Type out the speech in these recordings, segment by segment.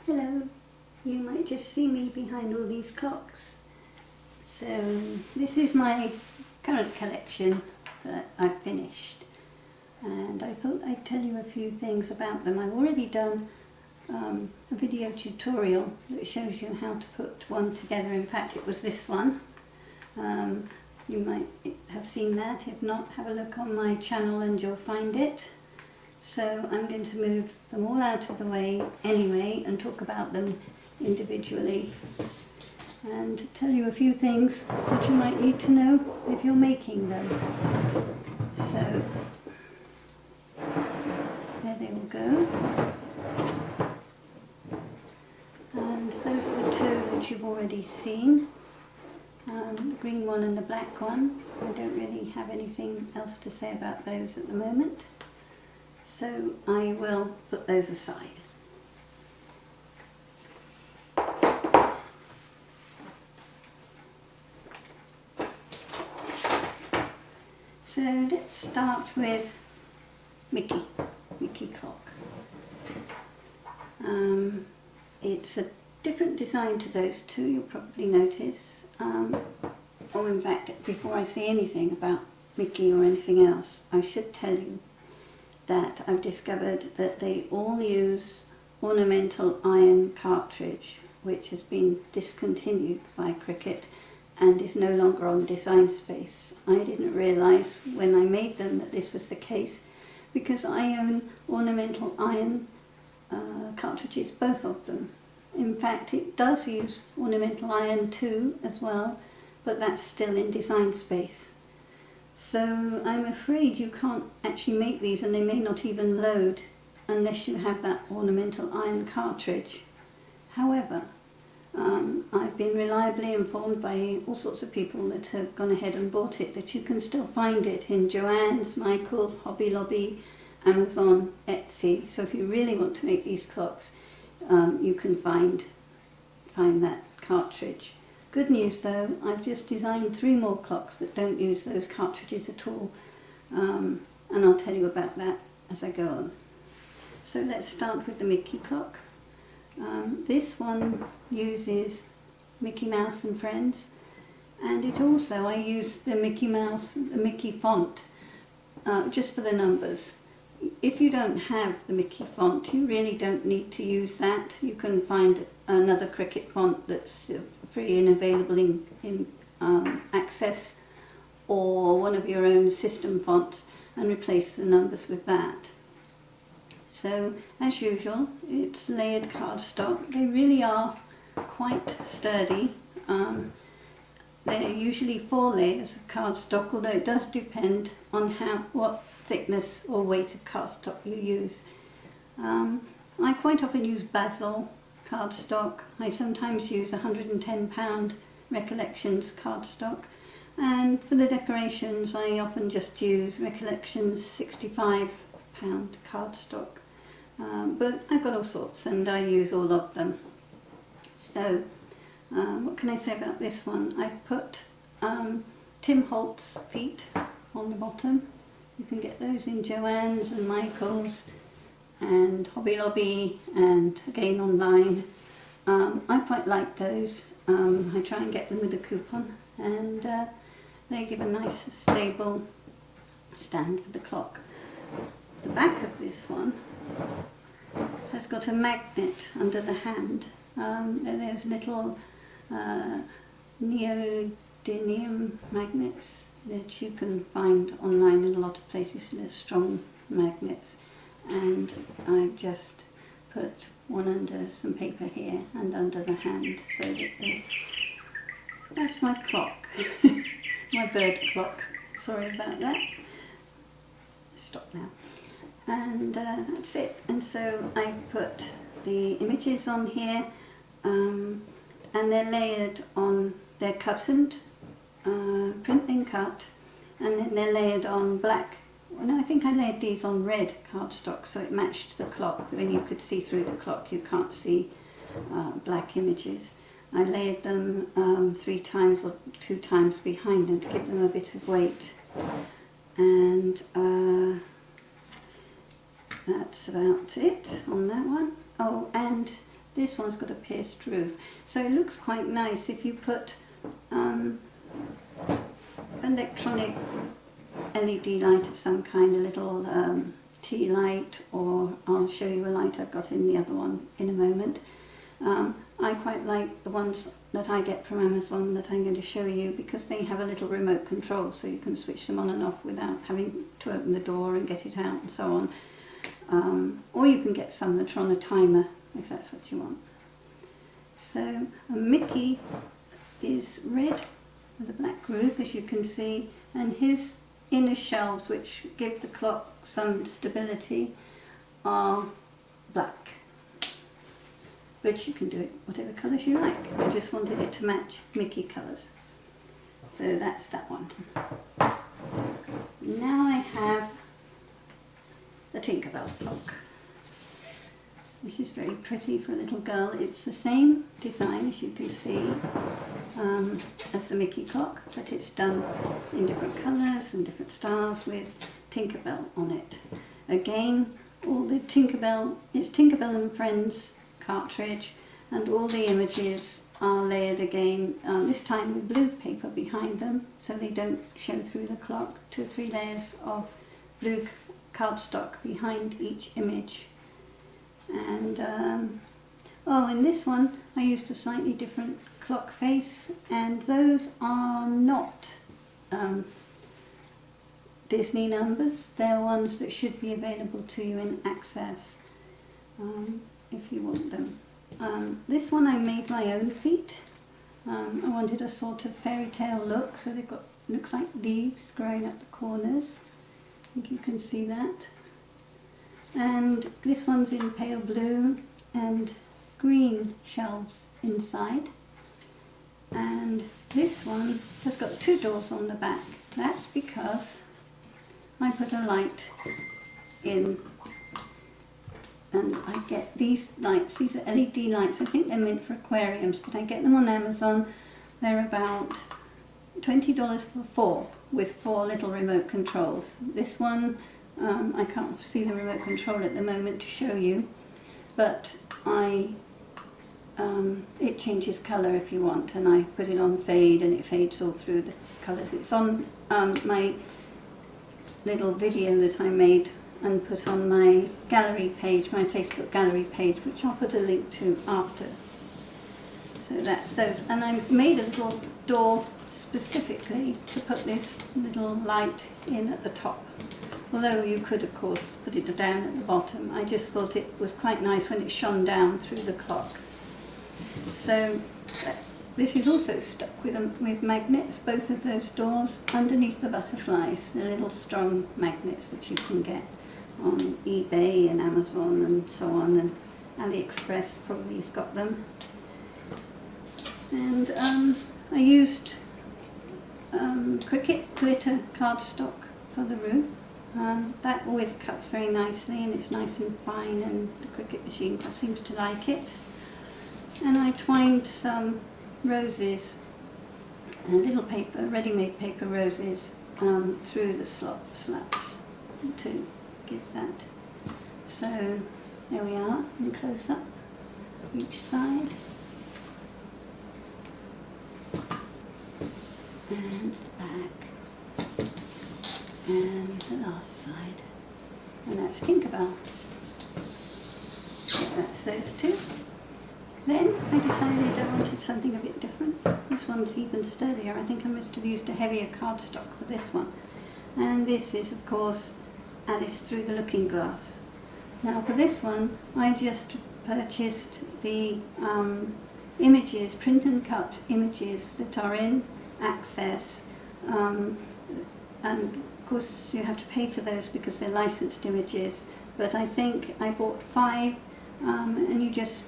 Hello, you might just see me behind all these clocks. So this is my current collection that I've finished, and I thought I'd tell you a few things about them. I've already done a video tutorial that shows you how to put one together. In fact, it was this one. You might have seen that. If not, have a look on my channel and you'll find it. So I'm going to move them all out of the way anyway and talk about them individually and tell you a few things that you might need to know if you're making them. So there they all go. And those are the two that you've already seen. The green one and the black one. I don't really have anything else to say about those at the moment, so I will put those aside. So let's start with Mickey clock. It's a different design to those two, you'll probably notice. Or in fact, before I say anything about Mickey or anything else, I should tell you that I've discovered that they all use Ornamental Iron cartridge, which has been discontinued by Cricut and is no longer on Design Space. I didn't realise when I made them that this was the case, because I own Ornamental Iron cartridges, both of them. In fact, it does use Ornamental Iron 2 as well, but that's still in Design Space. So I'm afraid you can't actually make these, and they may not even load unless you have that Ornamental Iron cartridge. However, I've been reliably informed by all sorts of people that have gone ahead and bought it that you can still find it in Joann's, Michael's, Hobby Lobby, Amazon, Etsy. So if you really want to make these clocks, you can find that cartridge. Good news though, I've just designed 3 more clocks that don't use those cartridges at all, and I'll tell you about that as I go on. So let's start with the Mickey clock. This one uses Mickey Mouse and Friends, and it also, I use the Mickey Mouse, the Mickey font, just for the numbers. If you don't have the Mickey font, you really don't need to use that. You can find another Cricut font that's free and available in Access, or one of your own system fonts, and replace the numbers with that. So, as usual, it's layered cardstock. They really are quite sturdy. They're usually 4 layers of cardstock, although it does depend on what thickness or weight of cardstock you use. I quite often use basil cardstock. I sometimes use 110 Recollections cardstock, and for the decorations I often just use Recollections 65 cardstock. But I've got all sorts and I use all of them. So what can I say about this one? I've put Tim Holtz feet on the bottom. You can get those in Joann's and Michael's and Hobby Lobby, and again online. I quite like those. I try and get them with a coupon, and they give a nice stable stand for the clock. The back of this one has got a magnet under the hand. There's little neodymium magnets that you can find online in a lot of places. They're strong magnets, and I've just put one under some paper here and under the hand, so that that's my clock. My bird clock, sorry about that. Stop now. And that's it. And so I've put the images on here, and they're layered on, they're cut-and print then cut, and then they're layered on black. Well, no, I think I layered these on red cardstock so it matched the clock. When you could see through the clock, you can't see black images. I layered them 3 times or 2 times behind them to give them a bit of weight, and that's about it on that one. Oh, and This one's got a pierced roof, so it looks quite nice if you put electronic LED light of some kind, a little tea light, or I'll show you a light I've got in the other one in a moment. I quite like the ones that I get from Amazon that I'm going to show you, because they have a little remote control, so you can switch them on and off without having to open the door and get it out and so on. Or you can get some that are on a timer if that's what you want. So Mickey is red with a black roof, as you can see, and his inner shelves, which give the clock some stability, are black. But you can do it whatever colours you like. I just wanted it to match Mickey colours. So that's that one. Now I have the Tinkerbell clock. This is very pretty for a little girl. It's the same design, as you can see, as the Mickey clock, but it's done in different colours and different styles with Tinkerbell on it. Again, all the Tinkerbell, it's Tinkerbell and Friends cartridge, and all the images are layered again, this time with blue paper behind them, so they don't show through the clock. 2 or 3 layers of blue cardstock behind each image. And oh, in this one I used a slightly different clock face, and those are not Disney numbers. They're ones that should be available to you in Access if you want them. This one I made my own feet. I wanted a sort of fairy tale look, so they've got, looks like leaves growing up the corners. I think you can see that. And this one's in pale blue and green shelves inside. And this one has got 2 doors on the back. That's because I put a light in, and I get these lights. These are LED lights. I think they're meant for aquariums, but I get them on Amazon. They're about $20 for 4, with 4 little remote controls. This one, I can't see the remote control at the moment to show you, but it changes colour if you want, and I put it on fade and it fades all through the colours. It's on my little video that I made and put on my gallery page, my Facebook gallery page, which I'll put a link to after. So that's those, and I made a little door specifically to put this little light in at the top. Although you could, of course, put it down at the bottom. I just thought it was quite nice when it shone down through the clock. So this is also stuck with magnets, both of those doors, underneath the butterflies. They're little strong magnets that you can get on eBay and Amazon and so on, and AliExpress probably has got them. And I used Cricut glitter cardstock for the roof. That always cuts very nicely, and it's nice and fine, and the Cricut machine seems to like it. And I twined some roses and little paper, ready-made paper roses through the slats to give that. So there we are in close-up each side. And the back. And the last side, and that's Tinkerbell. So that's those 2. Then I decided I wanted something a bit different. This one's even sturdier. I think I must have used a heavier cardstock for this one. And this is, of course, Alice Through the Looking Glass. Now for this one, I just purchased the images, print and cut images that are in Access, and of course you have to pay for those because they're licensed images, but I think I bought 5, and you just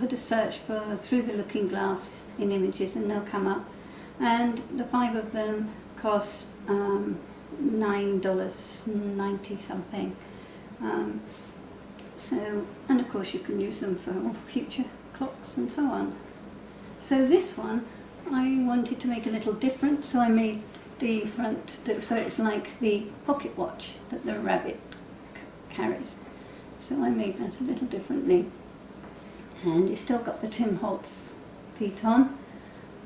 put a search for Through the Looking Glass in images and they'll come up, and the 5 of them cost $9.90 something. So, and of course you can use them for future clocks and so on. So this one I wanted to make a little different, so I made the front so it's like the pocket watch that the rabbit carries. So I made that a little differently. and it's still got the Tim Holtz feet on.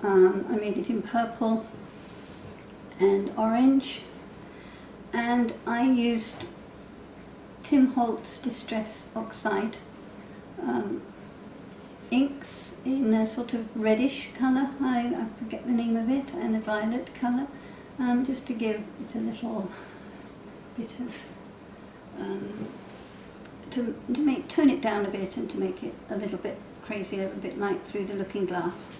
I made it in purple and orange, and I used Tim Holtz Distress Oxide inks in a sort of reddish colour, I forget the name of it, and a violet colour, just to give it a little bit of, tone it down a bit and to make it a little bit crazier, a bit like Through the Looking Glass.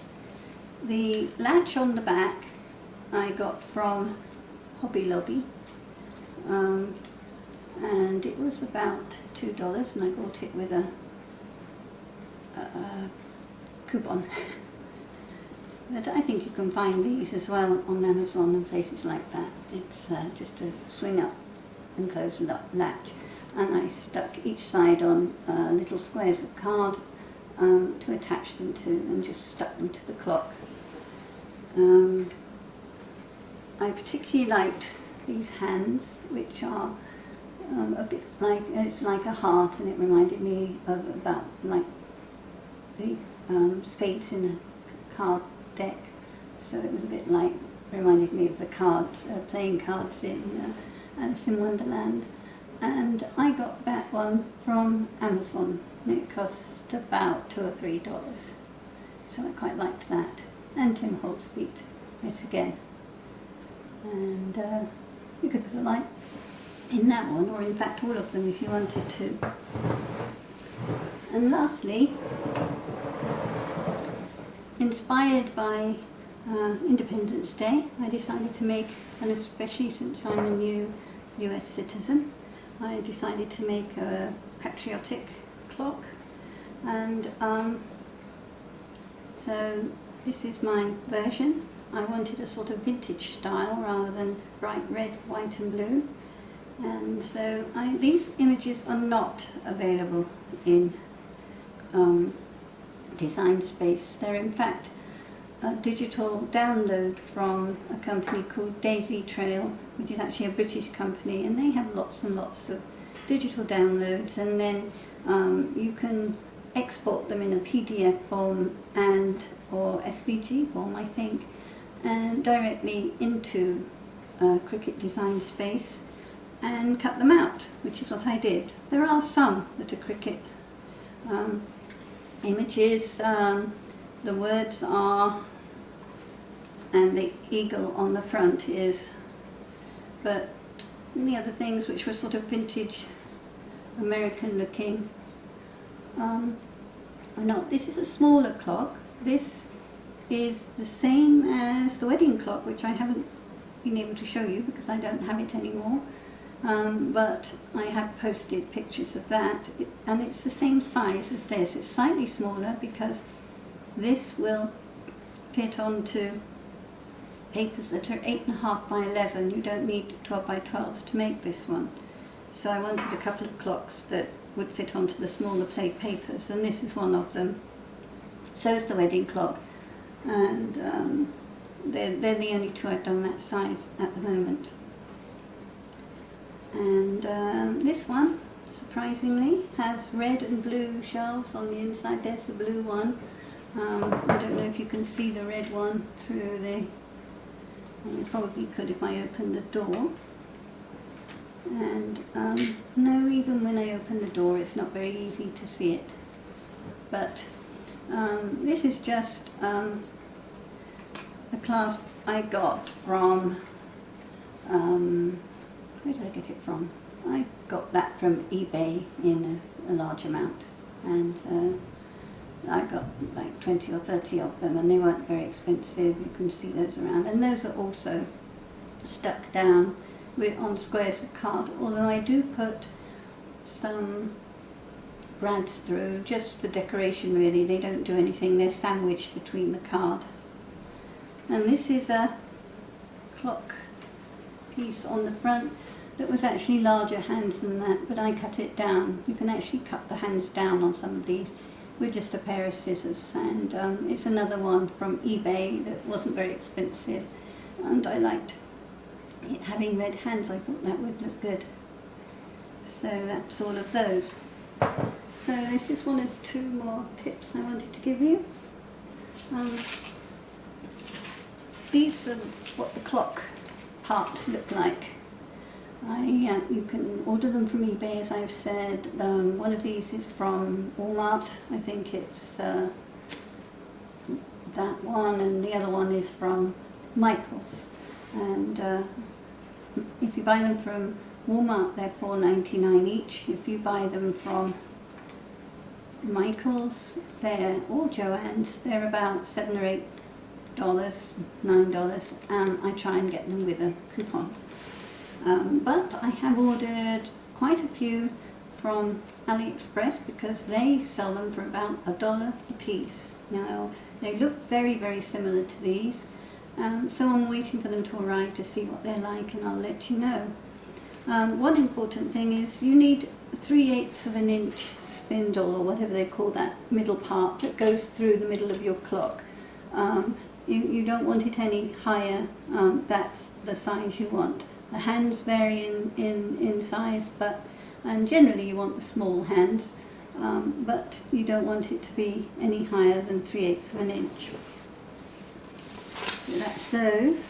The latch on the back I got from Hobby Lobby, and it was about $2, and I bought it with a coupon. But I think you can find these as well on Amazon and places like that. It's just a swing up and close latch, and I stuck each side on little squares of card to attach them to, and just stuck them to the clock. I particularly liked these hands, which are a bit like, it's like a heart, and it reminded me of about like the spades in a card deck, so it was a bit like, reminded me of the cards, playing cards in Alice in Wonderland. And I got that one from Amazon, and it cost about $2 or $3, so I quite liked that. And Tim Holtz feet, yet again. And you could put a light in that one, or in fact all of them if you wanted to. And lastly, inspired by Independence Day, I decided to make, and especially since I'm a new US citizen, I decided to make a patriotic clock. And so this is my version. I wanted a sort of vintage style rather than bright red, white and blue. And so these images are not available in Design Space. They're in fact a digital download from a company called Daisy Trail, which is actually a British company, and they have lots and lots of digital downloads, and then you can export them in a PDF form and or SVG form, I think, and directly into Cricut Design Space and cut them out, which is what I did. There are some that are Cricut images, the words are, and the eagle on the front is, but the other things which were sort of vintage American looking are not. This is a smaller clock. This is the same as the wedding clock, which I haven't been able to show you because I don't have it anymore. But I have posted pictures of that, and it's the same size as this. It's slightly smaller because this will fit onto papers that are 8.5 by 11. You don't need 12 by 12s to make this one. So I wanted a couple of clocks that would fit onto the smaller plate papers, and this is one of them. So is the wedding clock, and they're the only two I've done that size at the moment. And this one, surprisingly, has red and blue shelves on the inside. There's the blue one. I don't know if you can see the red one through the... You probably could if I opened the door. And no, even when I open the door, it's not very easy to see it. But this is just a clasp I got from... where did I get it from? I got that from eBay in a large amount, and I got like 20 or 30 of them, and they weren't very expensive. You can see those around, and those are also stuck down on squares of card, although I do put some brads through just for decoration really. They don't do anything, they're sandwiched between the card. And this is a clock piece on the front that was actually larger hands than that, but I cut it down. You can actually cut the hands down on some of these with just a pair of scissors, and it's another one from eBay that wasn't very expensive, and I liked it having red hands. I thought that would look good. So that's all of those. So there's just one or two more tips I wanted to give you. These are what the clock parts look like. You can order them from eBay, as I've said. One of these is from Walmart. I think it's that one, and the other one is from Michael's. And if you buy them from Walmart, they're $4.99 each. If you buy them from Michael's, or Joann's, they're about $7 or $8, $9. I try and get them with a coupon. But I have ordered quite a few from AliExpress because they sell them for about $1 a piece. Now, they look very, very similar to these, so I'm waiting for them to arrive to see what they're like, and I'll let you know. One important thing is you need 3/8 of an inch spindle, or whatever they call that middle part that goes through the middle of your clock. You don't want it any higher. That's the size you want. The hands vary in size, and generally you want the small hands, but you don't want it to be any higher than 3/8 of an inch. So that's those.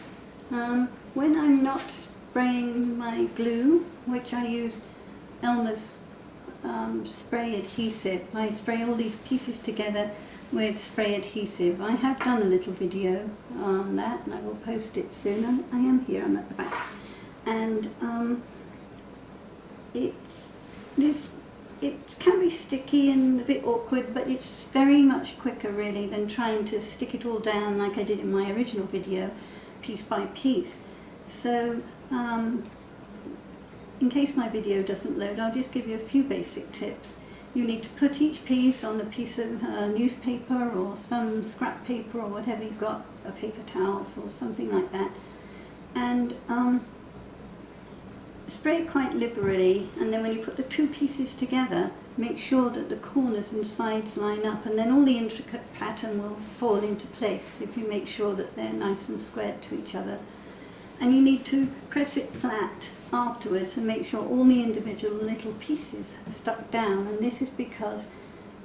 When I'm not spraying my glue, which I use Elmer's spray adhesive, I spray all these pieces together with spray adhesive. I have done a little video on that, and I will post it soon. I am here, I'm at the back. And it can be sticky and a bit awkward, but it's very much quicker really than trying to stick it all down like I did in my original video, piece by piece. So in case my video doesn't load, I'll just give you a few basic tips. You need to put each piece on a piece of newspaper or some scrap paper or whatever you've got, paper towels or something like that, and spray it quite liberally, and then when you put the two pieces together, make sure that the corners and sides line up, and then all the intricate pattern will fall into place if you make sure that they're nice and squared to each other. And you need to press it flat afterwards and make sure all the individual little pieces are stuck down, and this is because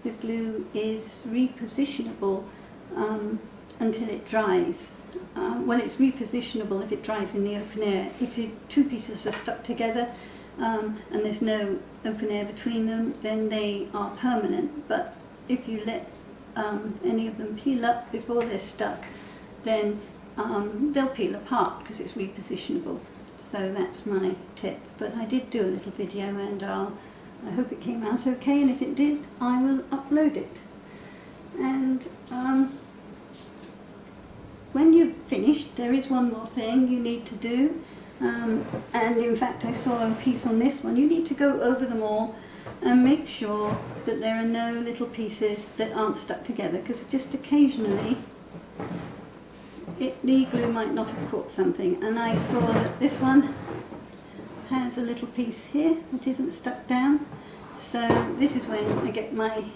the glue is repositionable until it dries. Well, it's repositionable if it dries in the open air. If your two pieces are stuck together and there's no open air between them, then they are permanent. But if you let any of them peel up before they're stuck, then they'll peel apart because it's repositionable. So that's my tip. But I did do a little video, and I hope it came out okay, and if it did, I will upload it. And when you've finished, there is one more thing you need to do, and in fact I saw a piece on this one. You need to go over them all and make sure that there are no little pieces that aren't stuck together, because just occasionally the glue might not have caught something, and I saw that this one has a little piece here that isn't stuck down. So this is when I get my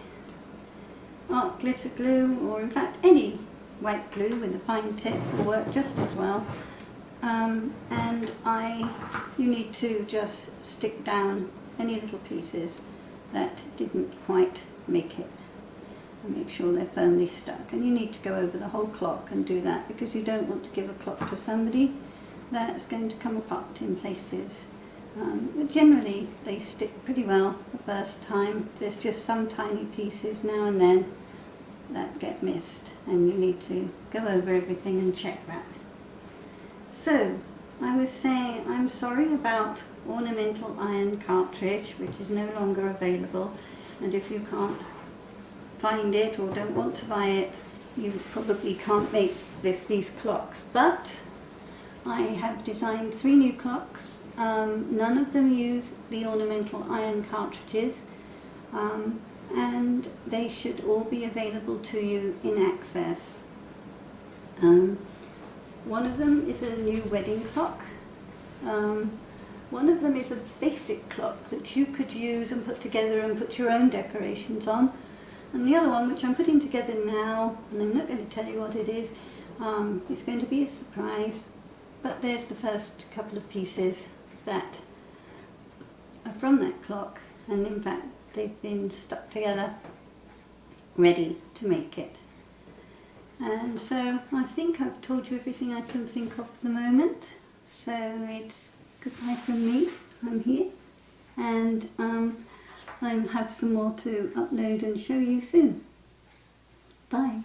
art glitter glue, or in fact any white glue with a fine tip will work just as well, and you need to just stick down any little pieces that didn't quite make it, and make sure they're firmly stuck. And you need to go over the whole clock and do that, because you don't want to give a clock to somebody that's going to come apart in places. But generally they stick pretty well the first time. There's just some tiny pieces now and then that get missed, and you need to go over everything and check that. So I was saying, I'm sorry about Ornamental Iron cartridge, which is no longer available, and if you can't find it or don't want to buy it, you probably can't make these clocks. But I have designed 3 new clocks. None of them use the Ornamental Iron cartridges, and they should all be available to you in Access. One of them is a new wedding clock. One of them is a basic clock that you could use and put together and put your own decorations on. And the other one, which I'm putting together now, and I'm not going to tell you what it is going to be a surprise, but there's the first couple of pieces that are from that clock, and in fact they've been stuck together, ready to make it. And so I think I've told you everything I can think of at the moment. So it's goodbye from me. I'm here, and I have some more to upload and show you soon. Bye.